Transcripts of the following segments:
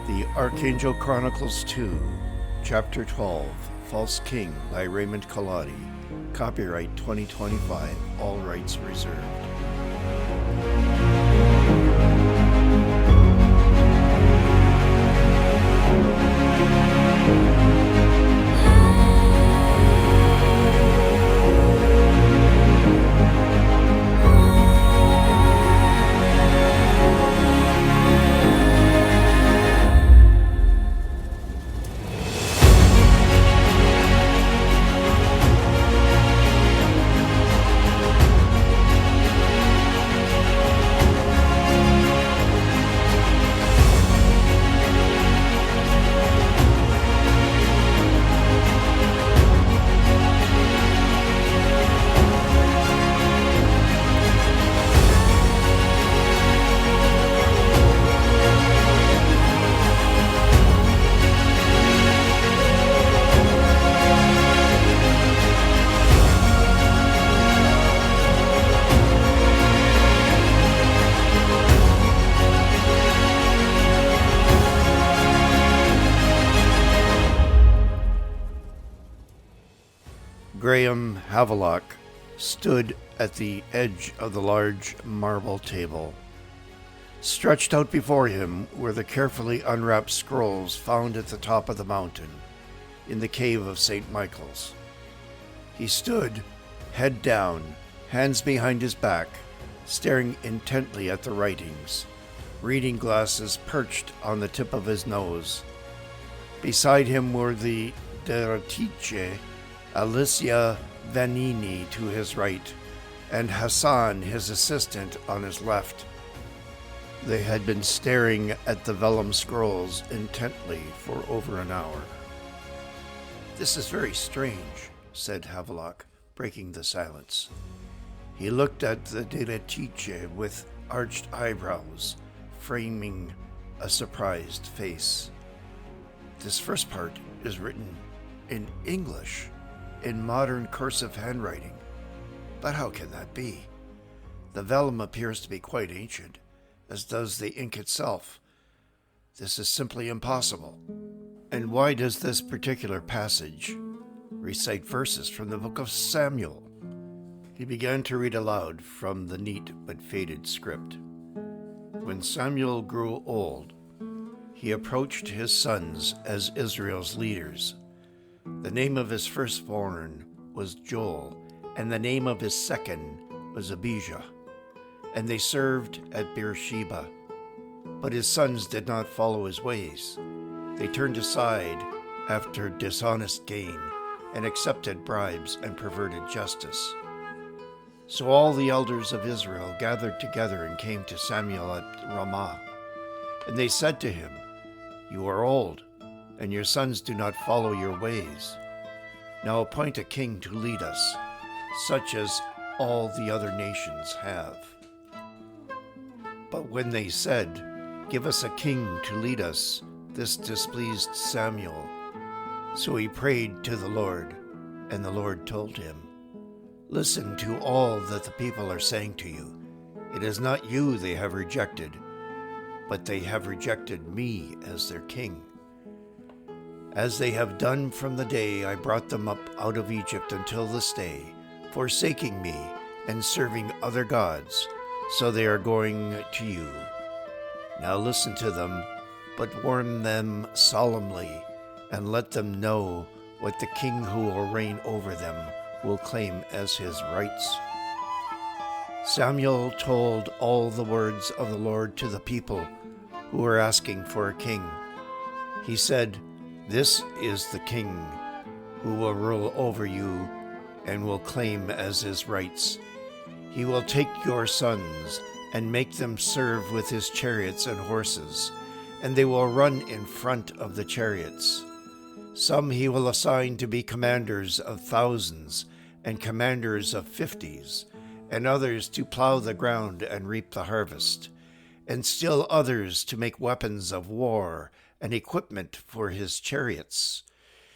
The Archangel Chronicles 2, Chapter 12, False King by Raymond Collodi. Copyright 2025, all rights reserved. Graham Havelock stood at the edge of the large marble table. Stretched out before him were the carefully unwrapped scrolls found at the top of the mountain, in the cave of St. Michael's. He stood, head down, hands behind his back, staring intently at the writings, reading glasses perched on the tip of his nose. Beside him were the direttrice, Alicia Vanini to his right, and Hassan, his assistant, on his left. They had been staring at the vellum scrolls intently for over an hour. "This is very strange," said Havelock, breaking the silence. He looked at the direttrice with arched eyebrows, framing a surprised face. "This first part is written in English, in modern cursive handwriting. But how can that be? The vellum appears to be quite ancient, as does the ink itself. This is simply impossible. And why does this particular passage recite verses from the book of Samuel?" He began to read aloud from the neat but faded script. "When Samuel grew old, he approached his sons as Israel's leaders. The name of his firstborn was Joel, and the name of his second was Abijah. And they served at Beersheba. But his sons did not follow his ways. They turned aside after dishonest gain, and accepted bribes and perverted justice. So all the elders of Israel gathered together and came to Samuel at Ramah. And they said to him, 'You are old, and your sons do not follow your ways. Now appoint a king to lead us, such as all the other nations have.' But when they said, 'Give us a king to lead us,' this displeased Samuel. So he prayed to the Lord, and the Lord told him, 'Listen to all that the people are saying to you. It is not you they have rejected, but they have rejected me as their king, as they have done from the day I brought them up out of Egypt until this day, forsaking me and serving other gods. So they are going to you. Now listen to them, but warn them solemnly, and let them know what the king who will reign over them will claim as his rights.' Samuel told all the words of the Lord to the people who were asking for a king. He said, 'This is the king who will rule over you and will claim as his rights. He will take your sons and make them serve with his chariots and horses, and they will run in front of the chariots. Some he will assign to be commanders of thousands and commanders of 50s, and others to plow the ground and reap the harvest, and still others to make weapons of war and equipment for his chariots.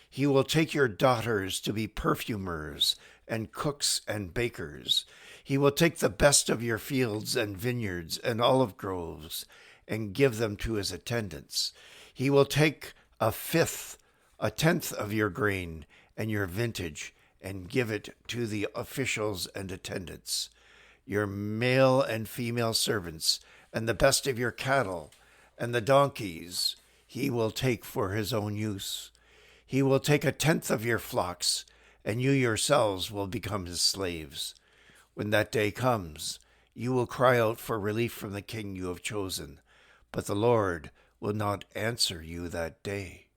He will take your daughters to be perfumers and cooks and bakers. He will take the best of your fields and vineyards and olive groves and give them to his attendants. He will take a tenth of your grain and your vintage and give it to the officials and attendants, your male and female servants, and the best of your cattle, and the donkeys he will take for his own use. He will take a tenth of your flocks, and you yourselves will become his slaves. When that day comes, you will cry out for relief from the king you have chosen, but the Lord will not answer you that day."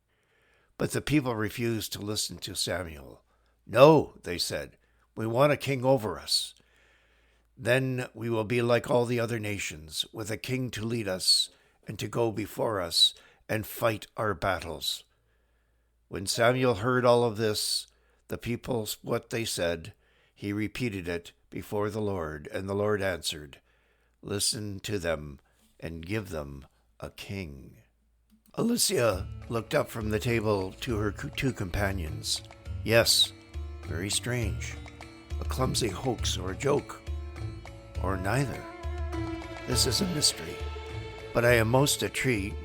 But the people refused to listen to Samuel. "No," they said, "we want a king over us. Then we will be like all the other nations, with a king to lead us and to go before us and fight our battles." When Samuel heard all of this, the people, what they said, he repeated it before the Lord, and the Lord answered, "Listen to them and give them a king." Alicia looked up from the table to her two companions. "Yes, very strange. A clumsy hoax or a joke, or neither. This is a mystery, but I am most intrigued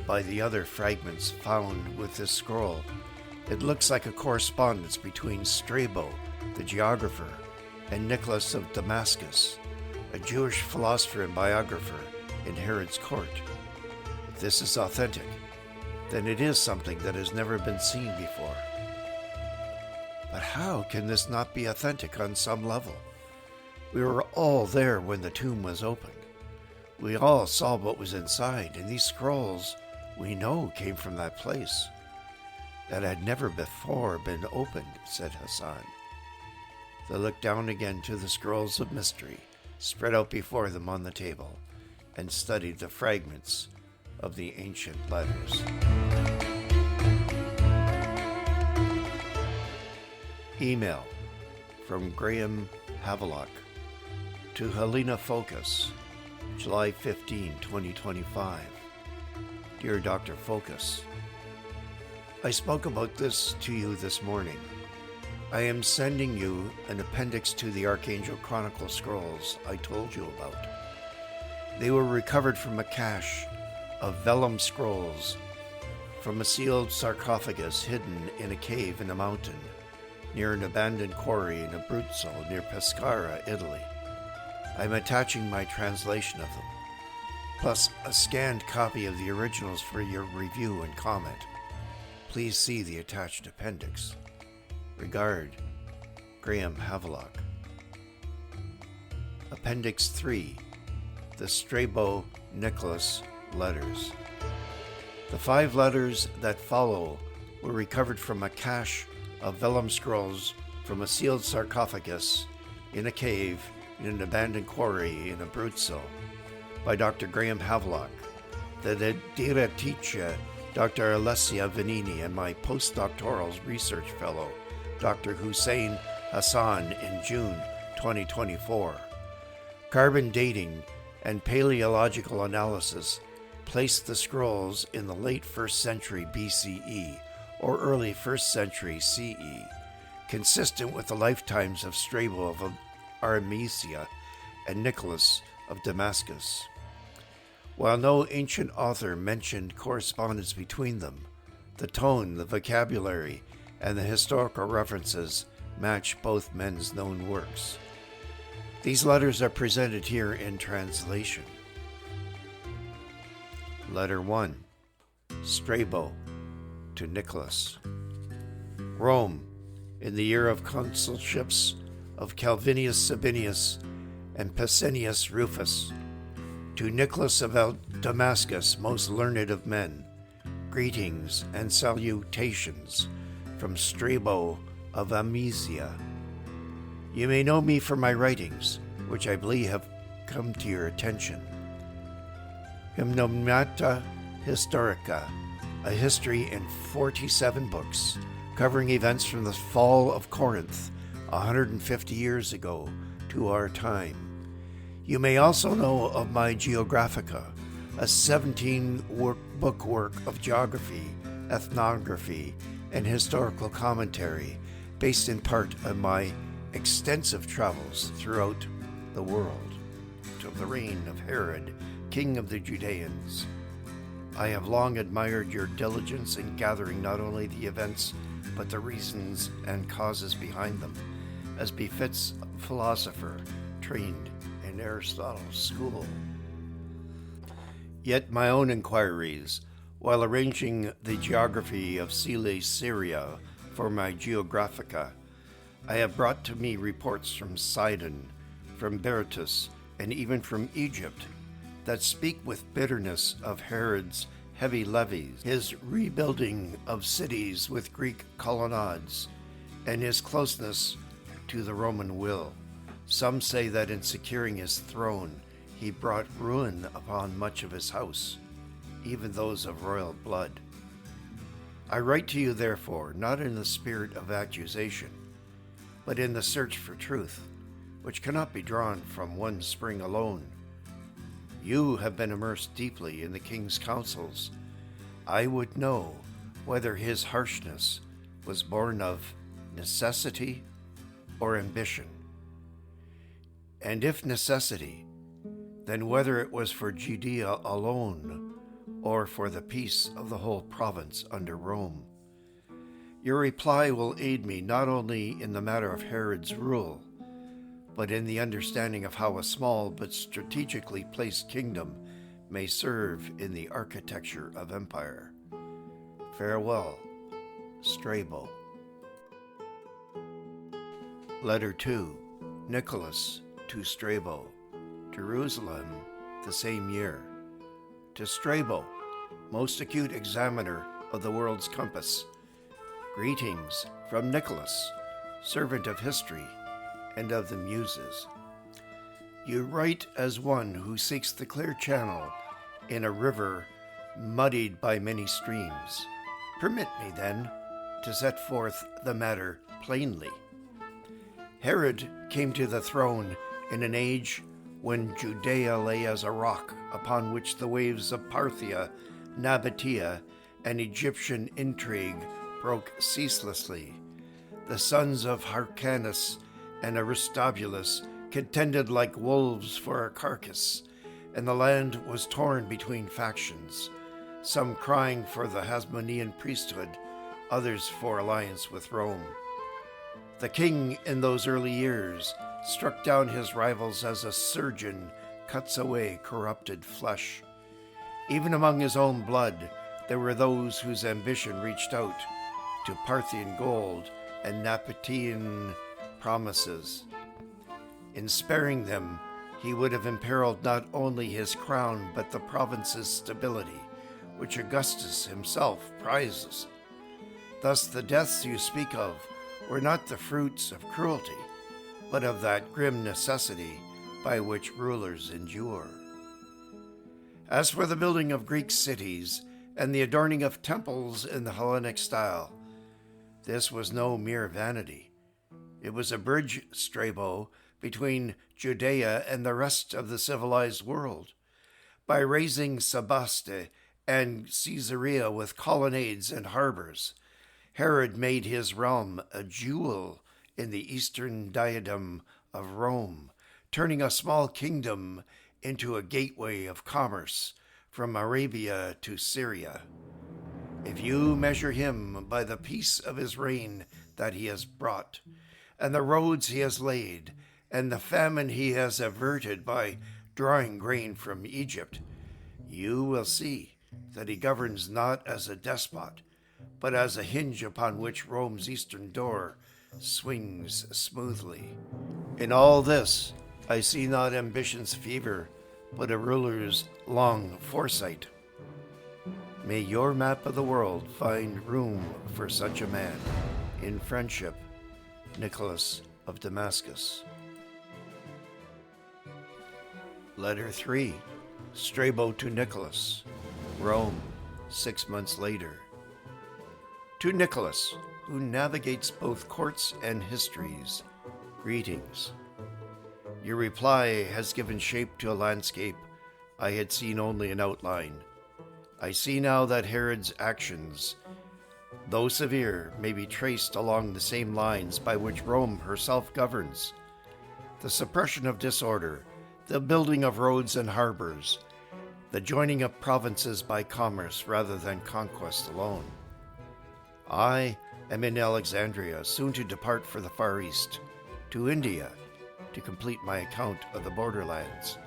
by the other fragments found with this scroll. It looks like a correspondence between Strabo, the geographer, and Nicolaus of Damascus, a Jewish philosopher and biographer in Herod's court. If this is authentic, then it is something that has never been seen before. But how can this not be authentic on some level? We were all there when the tomb was opened. We all saw what was inside, and these scrolls, we know, came from that place. That had never before been opened," said Hassan. They looked down again to the scrolls of mystery spread out before them on the table and studied the fragments of the ancient letters. Email from Graham Havelock to Helena Focus, July 15, 2025. Dear Dr. Focus, I spoke about this to you this morning. I am sending you an appendix to the Archangel Chronicle scrolls I told you about. They were recovered from a cache of vellum scrolls from a sealed sarcophagus hidden in a cave in a mountain near an abandoned quarry in Abruzzo near Pescara, Italy. I'm attaching my translation of them, plus a scanned copy of the originals for your review and comment. Please see the attached appendix. Regard, Graham Havelock. Appendix 3, the Strabo Nicolaus letters. The 5 letters that follow were recovered from a cache of vellum scrolls from a sealed sarcophagus in a cave in an abandoned quarry in Abruzzo by Dr. Graham Havelock, the direttrice Dr. Alessia Vanini, and my postdoctoral research fellow, Dr. Hussein Hassan, in June 2024. Carbon dating and paleological analysis placed the scrolls in the late 1st century BCE or early 1st century CE, consistent with the lifetimes of Strabo of Amaseia and Nicolaus of Damascus. While no ancient author mentioned correspondence between them, the tone, the vocabulary, and the historical references match both men's known works. These letters are presented here in translation. Letter 1. Strabo to Nicolaus. Rome, in the year of consulships of Calvinius Sabinius and Pescennius Rufus, to Nicolaus of Damascus, most learned of men, greetings and salutations from Strabo of Amaseia. You may know me for my writings, which I believe have come to your attention. Enigmatic Historica, a history in 47 books, covering events from the fall of Corinth 150 years ago to our time. You may also know of my Geographica, a 17-book work of geography, ethnography, and historical commentary, based in part on my extensive travels throughout the world, till the reign of Herod, king of the Judeans. I have long admired your diligence in gathering not only the events, but the reasons and causes behind them, as befits a philosopher trained in Aristotle's school. Yet my own inquiries, while arranging the geography of Syria for my Geographica, I have brought to me reports from Sidon, from Berytus, and even from Egypt, that speak with bitterness of Herod's heavy levies, his rebuilding of cities with Greek colonnades, and his closeness to the Roman will. Some say that in securing his throne, he brought ruin upon much of his house, even those of royal blood. I write to you, therefore, not in the spirit of accusation, but in the search for truth, which cannot be drawn from one spring alone. You have been immersed deeply in the king's counsels. I would know whether his harshness was born of necessity or ambition. And if necessity, then whether it was for Judea alone or for the peace of the whole province under Rome. Your reply will aid me not only in the matter of Herod's rule, but in the understanding of how a small but strategically placed kingdom may serve in the architecture of empire. Farewell, Strabo. Letter 2, Nicolaus to Strabo, Jerusalem, the same year. To Strabo, most acute examiner of the world's compass, greetings from Nicolaus, servant of history and of the Muses. You write as one who seeks the clear channel in a river muddied by many streams. Permit me, then, to set forth the matter plainly. Herod came to the throne in an age when Judea lay as a rock upon which the waves of Parthia, Nabataea, and Egyptian intrigue broke ceaselessly. The sons of Hyrcanus and Aristobulus contended like wolves for a carcass, and the land was torn between factions, some crying for the Hasmonean priesthood, others for alliance with Rome. The king in those early years struck down his rivals as a surgeon cuts away corrupted flesh. Even among his own blood, there were those whose ambition reached out to Parthian gold and Nabataean promises. In sparing them, he would have imperiled not only his crown but the province's stability, which Augustus himself prizes. Thus the deaths you speak of were not the fruits of cruelty, but of that grim necessity by which rulers endure. As for the building of Greek cities and the adorning of temples in the Hellenic style, this was no mere vanity. It was a bridge, Strabo, between Judea and the rest of the civilized world. By raising Sebaste and Caesarea with colonnades and harbors, Herod made his realm a jewel in the eastern diadem of Rome, turning a small kingdom into a gateway of commerce from Arabia to Syria. If you measure him by the peace of his reign that he has brought, and the roads he has laid, and the famine he has averted by drawing grain from Egypt, you will see that he governs not as a despot, but as a hinge upon which Rome's eastern door swings smoothly. In all this, I see not ambition's fever, but a ruler's long foresight. May your map of the world find room for such a man. In friendship, Nicolaus of Damascus. Letter 3, Strabo to Nicolaus, Rome, 6 months later. To Nicolaus, who navigates both courts and histories, greetings. Your reply has given shape to a landscape I had seen only in outline. I see now that Herod's actions, though severe, may be traced along the same lines by which Rome herself governs. The suppression of disorder, the building of roads and harbors, the joining of provinces by commerce rather than conquest alone. I am in Alexandria, soon to depart for the Far East, to India, to complete my account of the borderlands.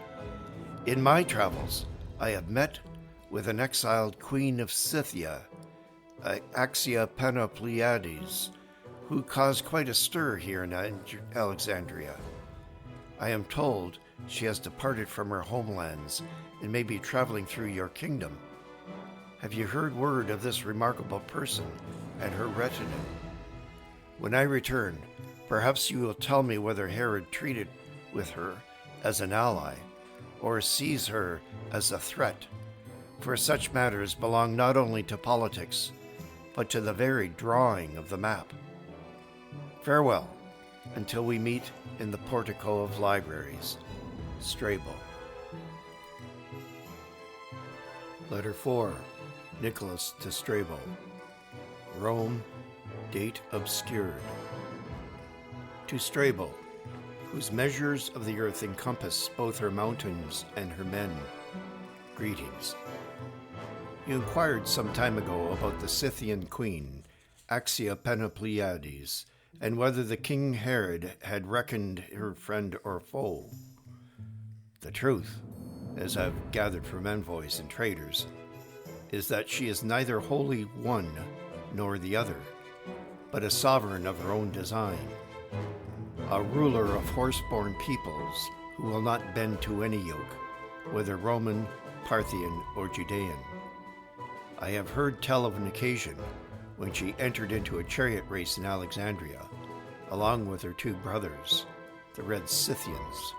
In my travels, I have met with an exiled queen of Scythia, Axia Panopliades, who caused quite a stir here in Alexandria. I am told she has departed from her homelands and may be traveling through your kingdom. Have you heard word of this remarkable person and her retinue? When I return, perhaps you will tell me whether Herod treated with her as an ally or sees her as a threat, for such matters belong not only to politics, but to the very drawing of the map. Farewell, until we meet in the portico of libraries. Strabo. Letter 4. Nicolaus to Strabo. Rome, date obscured. To Strabo, whose measures of the earth encompass both her mountains and her men, greetings. You inquired some time ago about the Scythian queen, Axia Panopliades, and whether the king Herod had reckoned her friend or foe. The truth, as I've gathered from envoys and traders, is that she is neither wholly one nor the other, but a sovereign of her own design, a ruler of horse-born peoples who will not bend to any yoke, whether Roman, Parthian, or Judean. I have heard tell of an occasion when she entered into a chariot race in Alexandria, along with her two brothers, the Red Scythians.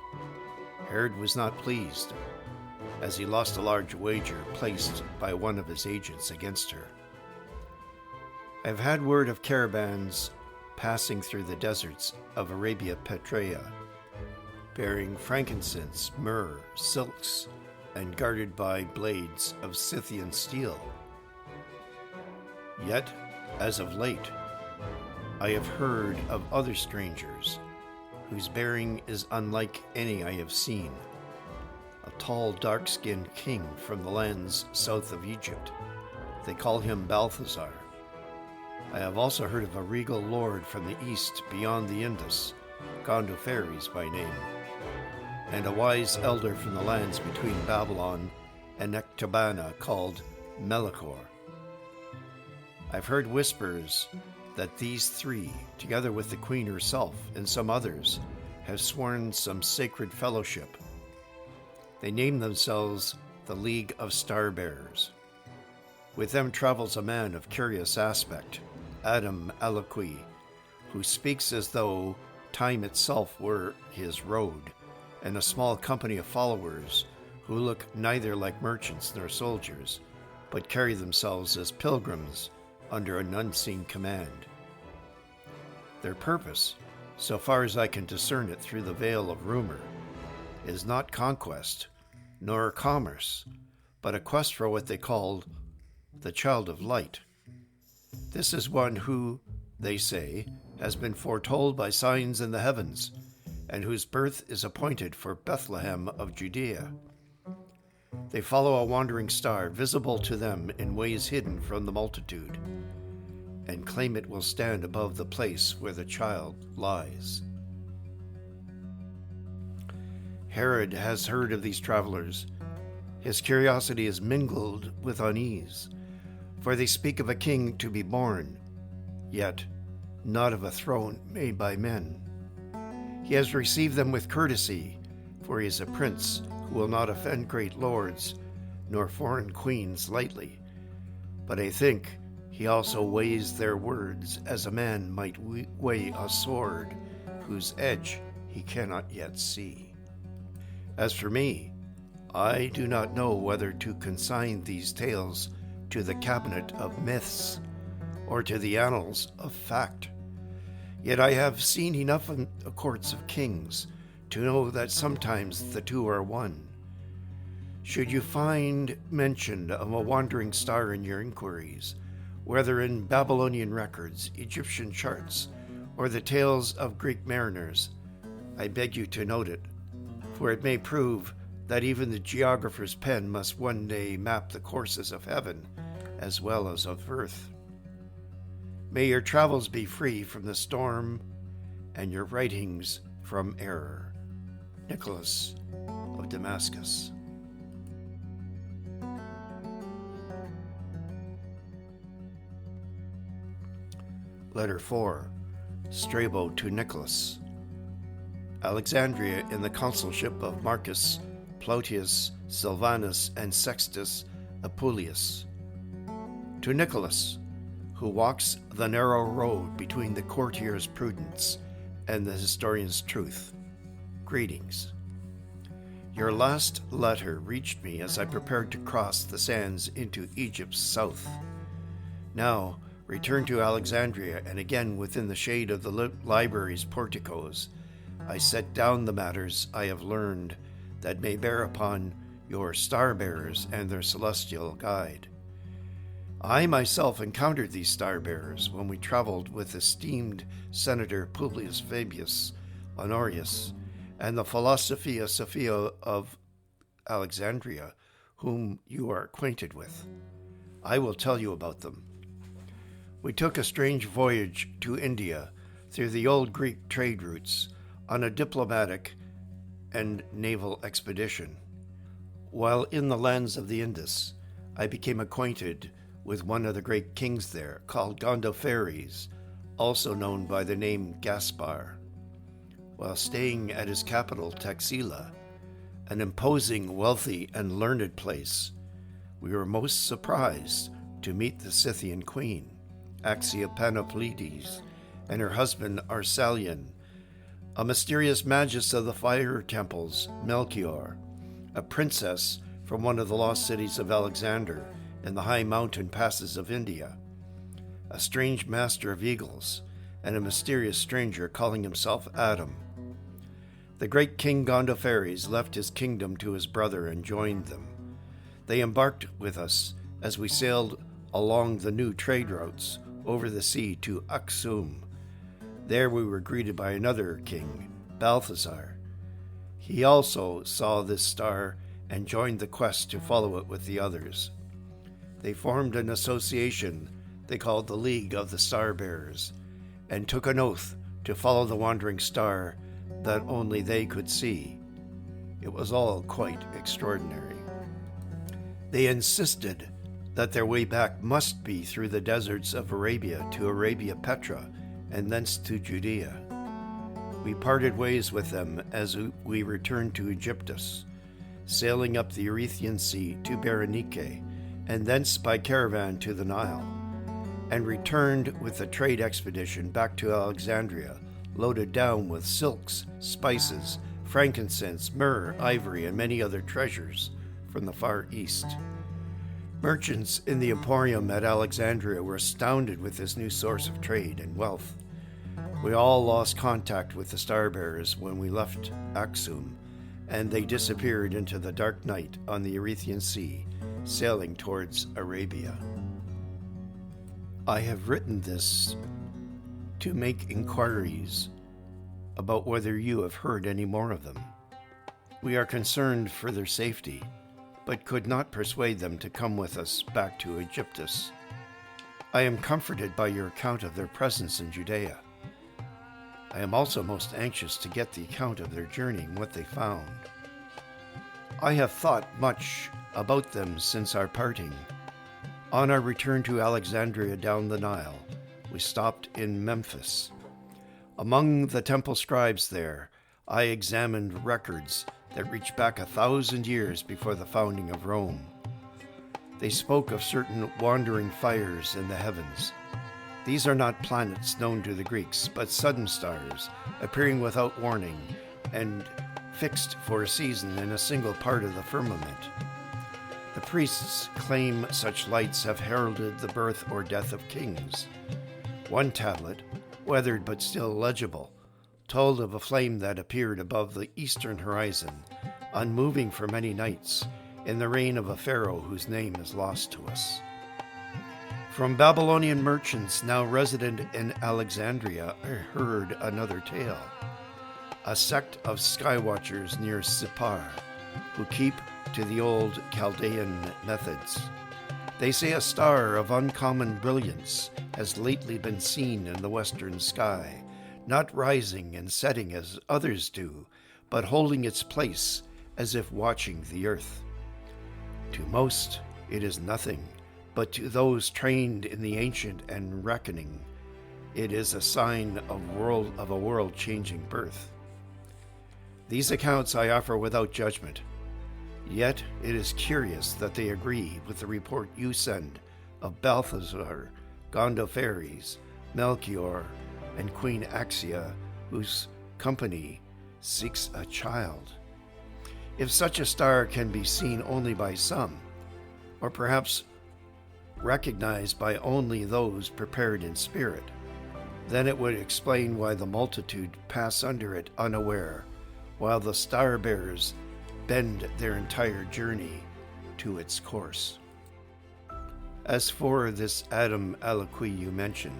Herod was not pleased, as he lost a large wager placed by one of his agents against her. I have had word of caravans passing through the deserts of Arabia Petraea, bearing frankincense, myrrh, silks, and guarded by blades of Scythian steel. Yet, as of late, I have heard of other strangers whose bearing is unlike any I have seen. A tall, dark-skinned king from the lands south of Egypt. They call him Balthazar. I have also heard of a regal lord from the east beyond the Indus, Gondophares by name, and a wise elder from the lands between Babylon and Ecbatana called Melchior. I've heard whispers that these three, together with the queen herself and some others, have sworn some sacred fellowship. They name themselves the League of Star-Bearers. With them travels a man of curious aspect, Adam Aliquis, who speaks as though time itself were his road, and a small company of followers who look neither like merchants nor soldiers, but carry themselves as pilgrims under an unseen command. Their purpose, so far as I can discern it through the veil of rumor, is not conquest, nor commerce, but a quest for what they call the Child of Light. This is one who, they say, has been foretold by signs in the heavens, and whose birth is appointed for Bethlehem of Judea. They follow a wandering star visible to them in ways hidden from the multitude, and claim it will stand above the place where the child lies. Herod has heard of these travelers. His curiosity is mingled with unease, for they speak of a king to be born, yet not of a throne made by men. He has received them with courtesy, for he is a prince who will not offend great lords nor foreign queens lightly. But I think he also weighs their words as a man might weigh a sword whose edge he cannot yet see. As for me, I do not know whether to consign these tales to the cabinet of myths or to the annals of fact. Yet I have seen enough in the courts of kings to know that sometimes the two are one. Should you find mention of a wandering star in your inquiries, whether in Babylonian records, Egyptian charts, or the tales of Greek mariners, I beg you to note it, for it may prove that even the geographer's pen must one day map the courses of heaven as well as of earth. May your travels be free from the storm and your writings from error. Nicolaus of Damascus. Letter 4. Strabo to Nicolaus. Alexandria in the consulship of Marcus, Plautius, Silvanus, and Sextus Apuleius. To Nicolaus, who walks the narrow road between the courtier's prudence and the historian's truth. Greetings. Your last letter reached me as I prepared to cross the sands into Egypt's south. Now, return to Alexandria, and again within the shade of the library's porticos, I set down the matters I have learned that may bear upon your star-bearers and their celestial guide. I myself encountered these star-bearers when we traveled with esteemed Senator Publius Fabius Honorius and the Philosophia Sophia of Alexandria, whom you are acquainted with. I will tell you about them. We took a strange voyage to India through the old Greek trade routes on a diplomatic and naval expedition. While in the lands of the Indus, I became acquainted with one of the great kings there, called Gondophares, also known by the name Gaspar. While staying at his capital, Taxila, an imposing, wealthy, and learned place, we were most surprised to meet the Scythian queen, Axia Panopleides, and her husband Arsalian, a mysterious magus of the fire temples, Melchior, a princess from one of the lost cities of Alexander in the high mountain passes of India, a strange master of eagles, and a mysterious stranger calling himself Adam. The great King Gondophares left his kingdom to his brother and joined them. They embarked with us as we sailed along the new trade routes over the sea to Aksum. There we were greeted by another king, Balthasar. He also saw this star and joined the quest to follow it with the others. They formed an association they called the League of the Star-Bearers, and took an oath to follow the wandering star that only they could see. It was all quite extraordinary. They insisted that their way back must be through the deserts of Arabia to Arabia Petra, and thence to Judea. We parted ways with them as we returned to Egyptus, sailing up the Erythraean Sea to Berenike, and thence by caravan to the Nile, and returned with a trade expedition back to Alexandria, loaded down with silks, spices, frankincense, myrrh, ivory, and many other treasures from the Far East. Merchants in the emporium at Alexandria were astounded with this new source of trade and wealth. We all lost contact with the star-bearers when we left Aksum, and they disappeared into the dark night on the Erythraean Sea, sailing towards Arabia. I have written this to make inquiries about whether you have heard any more of them. We are concerned for their safety, but could not persuade them to come with us back to Egyptus. I am comforted by your account of their presence in Judea. I am also most anxious to get the account of their journey and what they found. I have thought much about them since our parting. On our return to Alexandria down the Nile, we stopped in Memphis. Among the temple scribes there, I examined records that reach back 1,000 years before the founding of Rome. They spoke of certain wandering fires in the heavens. These are not planets known to the Greeks, but sudden stars appearing without warning and fixed for a season in a single part of the firmament. The priests claim such lights have heralded the birth or death of kings. One tablet, weathered but still legible, told of a flame that appeared above the eastern horizon, unmoving for many nights, in the reign of a pharaoh whose name is lost to us. From Babylonian merchants now resident in Alexandria, I heard another tale. A sect of skywatchers near Sippar, who keep to the old Chaldean methods. They say a star of uncommon brilliance has lately been seen in the western sky, not rising and setting as others do, but holding its place as if watching the earth. To most, it is nothing, but to those trained in the ancient and reckoning, it is a sign of a world-changing birth. These accounts I offer without judgment, yet it is curious that they agree with the report you send of Balthazar, Gondophares, Melchior, and Queen Axia, whose company seeks a child. If such a star can be seen only by some, or perhaps recognized by only those prepared in spirit, then it would explain why the multitude pass under it unaware, while the star-bearers bend their entire journey to its course. As for this Adam Aliquis you mention,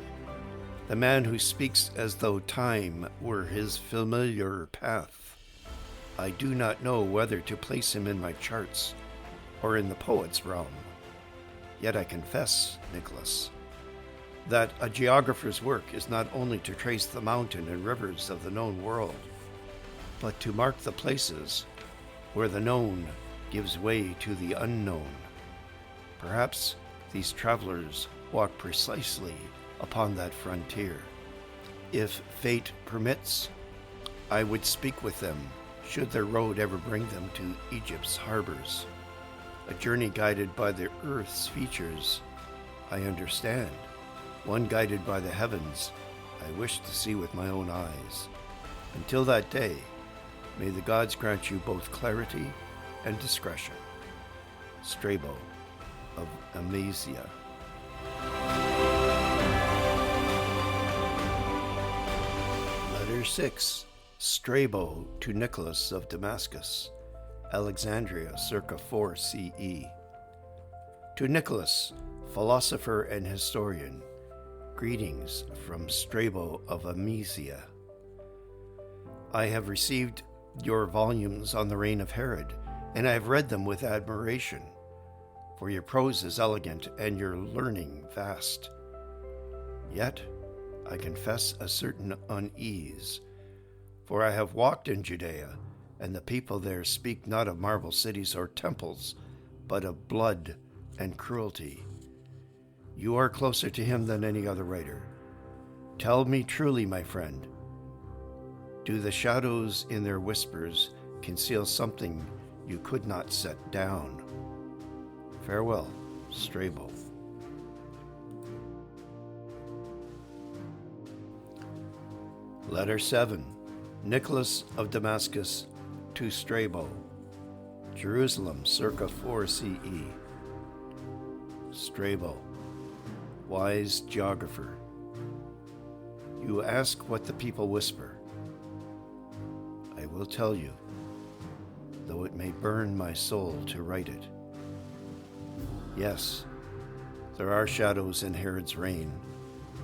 the man who speaks as though time were his familiar path, I do not know whether to place him in my charts or in the poet's realm. Yet I confess, Nicolaus, that a geographer's work is not only to trace the mountain and rivers of the known world, but to mark the places where the known gives way to the unknown. Perhaps these travelers walk precisely upon that frontier. If fate permits, I would speak with them, should their road ever bring them to Egypt's harbors. A journey guided by the earth's features, I understand. One guided by the heavens, I wish to see with my own eyes. Until that day, may the gods grant you both clarity and discretion. Strabo of Amaseia. Letter 6. Strabo to Nicolaus of Damascus, Alexandria, circa 4 CE. To Nicolaus, philosopher and historian, greetings from Strabo of Amaseia. I have received your volumes on the reign of Herod, and I have read them with admiration, for your prose is elegant and your learning vast. Yet I confess a certain unease, for I have walked in Judea, and the people there speak not of marble cities or temples, but of blood and cruelty. You are closer to him than any other writer. Tell me truly, my friend, do the shadows in their whispers conceal something you could not set down? Farewell, Strabo. Letter 7. Nicolaus of Damascus to Strabo, Jerusalem, circa 4 CE. Strabo, wise geographer, you ask what the people whisper. I will tell you, though it may burn my soul to write it. Yes, there are shadows in Herod's reign,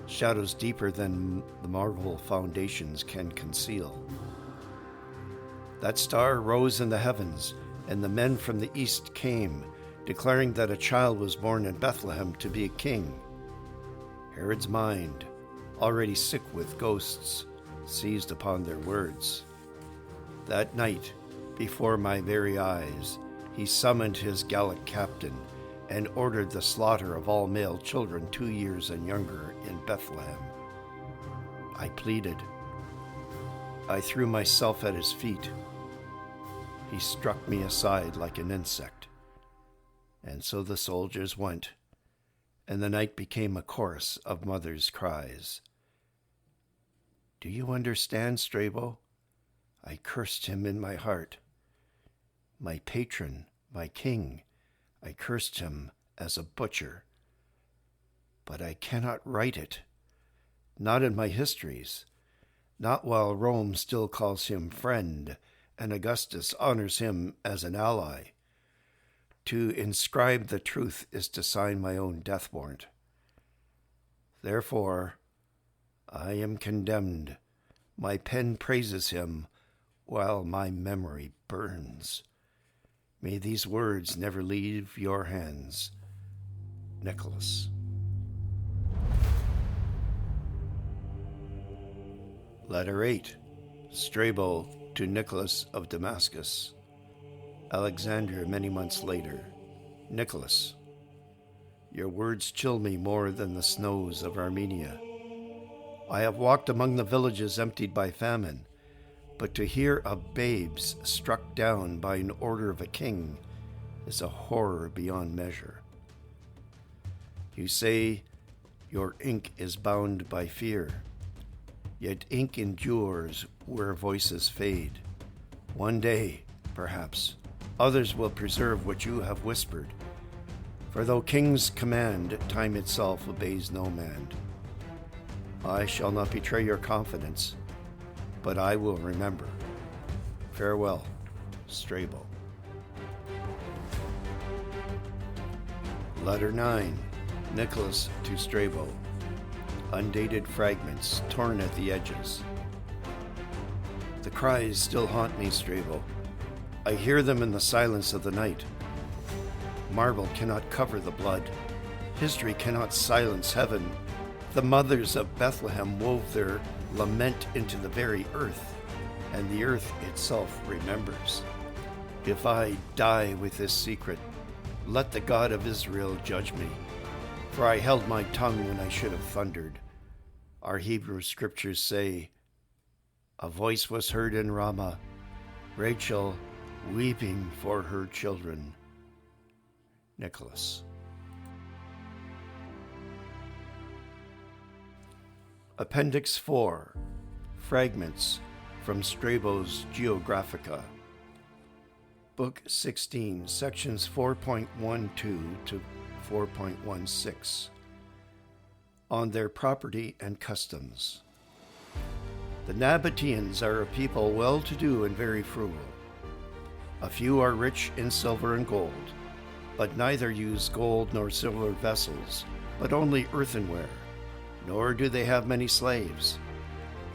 shadows deeper than the marble foundations can conceal. That star rose in the heavens, and the men from the east came, declaring that a child was born in Bethlehem to be a king. Herod's mind, already sick with ghosts, seized upon their words. That night, before my very eyes, he summoned his Gallic captain and ordered the slaughter of all male children 2 years and younger in Bethlehem. I pleaded. I threw myself at his feet. He struck me aside like an insect. And so the soldiers went, and the night became a chorus of mothers' cries. Do you understand, Strabo? I cursed him in my heart. My patron, my king, I cursed him as a butcher. But I cannot write it, not in my histories, not while Rome still calls him friend and Augustus honors him as an ally. To inscribe the truth is to sign my own death warrant. Therefore, I am condemned. My pen praises him while my memory burns. May these words never leave your hands. Nicolaus. Letter 8. Strabo to Nicolaus of Damascus. Alexandria, many months later. Nicolaus, your words chill me more than the snows of Armenia. I have walked among the villages emptied by famine, but to hear of babes struck down by an order of a king is a horror beyond measure. You say your ink is bound by fear, yet ink endures where voices fade. One day, perhaps, others will preserve what you have whispered, for though kings command, time itself obeys no man. I shall not betray your confidence, but I will remember. Farewell, Strabo. Letter 9. Nicolaus to Strabo. Undated fragments torn at the edges. The cries still haunt me, Strabo. I hear them in the silence of the night. Marble cannot cover the blood. History cannot silence heaven. The mothers of Bethlehem wove their lament into the very earth, and the earth itself remembers. If I die with this secret, let the God of Israel judge me, for I held my tongue when I should have thundered. Our Hebrew scriptures say, a voice was heard in Ramah, Rachel weeping for her children. Nicolaus. Appendix 4. Fragments from Strabo's Geographica. Book 16, sections 4.12 to 4.16. On their property and customs. The Nabataeans are a people well-to-do and very frugal. A few are rich in silver and gold, but neither use gold nor silver vessels, but only earthenware, nor do they have many slaves.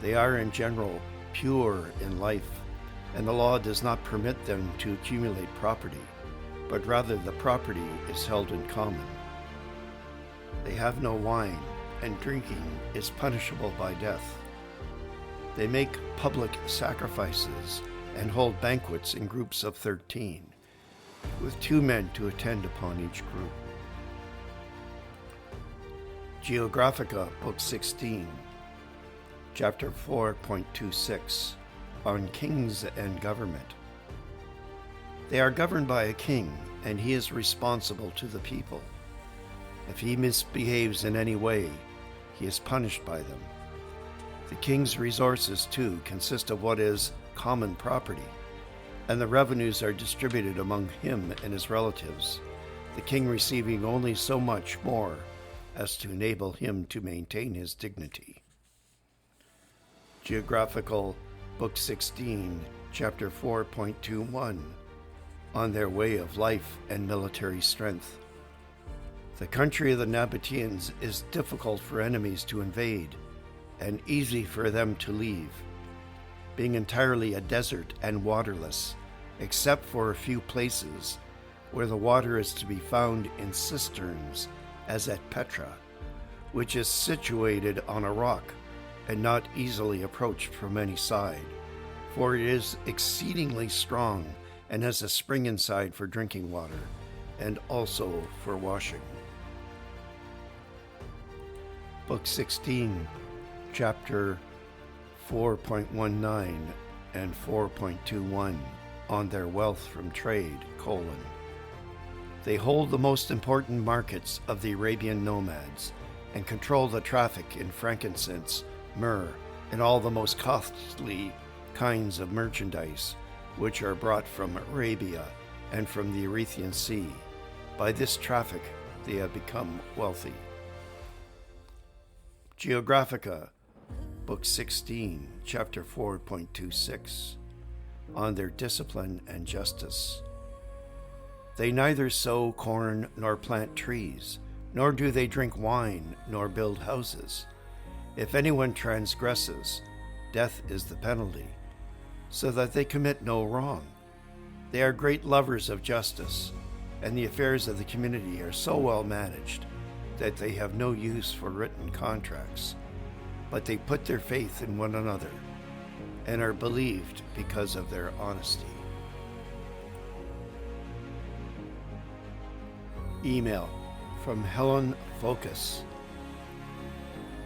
They are in general pure in life, and the law does not permit them to accumulate property, but rather the property is held in common. They have no wine, and drinking is punishable by death. They make public sacrifices and hold banquets in groups of 13, with 2 men to attend upon each group. Geographica, Book 16, Chapter 4.26, on Kings and Government. They are governed by a king, and he is responsible to the people. If he misbehaves in any way, he is punished by them. The king's resources, too, consist of what is common property, and the revenues are distributed among him and his relatives, the king receiving only so much more as to enable him to maintain his dignity. Geographical, Book 16, Chapter 4.21, on their way of life and military strength. The country of the Nabataeans is difficult for enemies to invade, and easy for them to leave, being entirely a desert and waterless, except for a few places where the water is to be found in cisterns, as at Petra, which is situated on a rock and not easily approached from any side, for it is exceedingly strong and has a spring inside for drinking water and also for washing. Book 16, Chapter 4.19 and 4.21, on their wealth from trade, : They hold the most important markets of the Arabian nomads and control the traffic in frankincense, myrrh, and all the most costly kinds of merchandise, which are brought from Arabia and from the Erythraean Sea. By this traffic they have become wealthy. Geographica, Book 16, Chapter 4.26, on their discipline and justice. They neither sow corn nor plant trees, nor do they drink wine nor build houses. If anyone transgresses, death is the penalty, so that they commit no wrong. They are great lovers of justice, and the affairs of the community are so well managed that they have no use for written contracts, but they put their faith in one another and are believed because of their honesty. Email from Helen Focus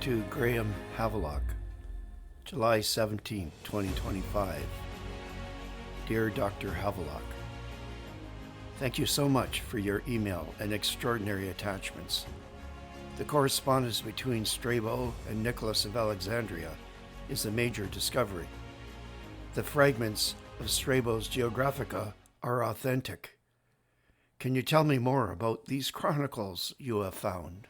to Graham Havelock, July 17, 2025. Dear Dr. Havelock, thank you so much for your email and extraordinary attachments. The correspondence between Strabo and Nicolaus of Alexandria is a major discovery. The fragments of Strabo's Geographica are authentic. Can you tell me more about these chronicles you have found?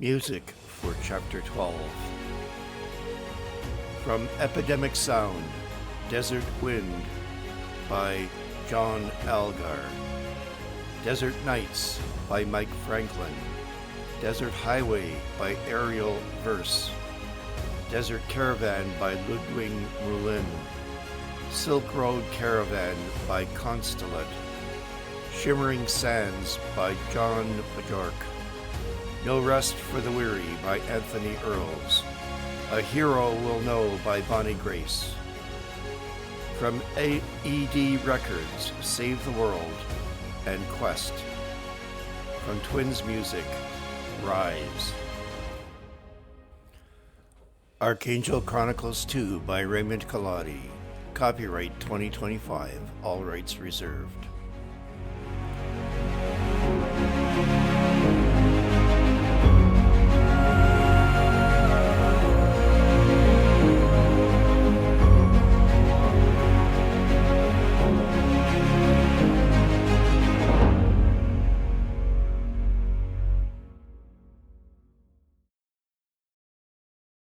Music for Chapter 12. From Epidemic Sound, Desert Wind by John Algar. Desert Nights by Mike Franklin. Desert Highway by Ariel Verse. Desert Caravan by Ludwig Moulin. Silk Road Caravan by Constellat. Shimmering Sands by John Bajork. No Rest for the Weary by Anthony Earls. A Hero Will Know by Bonnie Grace. From AED Records, Save the World and Quest. From Twins Music, Rise. Archangel Chronicles 2 by Raymond Collodi. Copyright 2025, all rights reserved.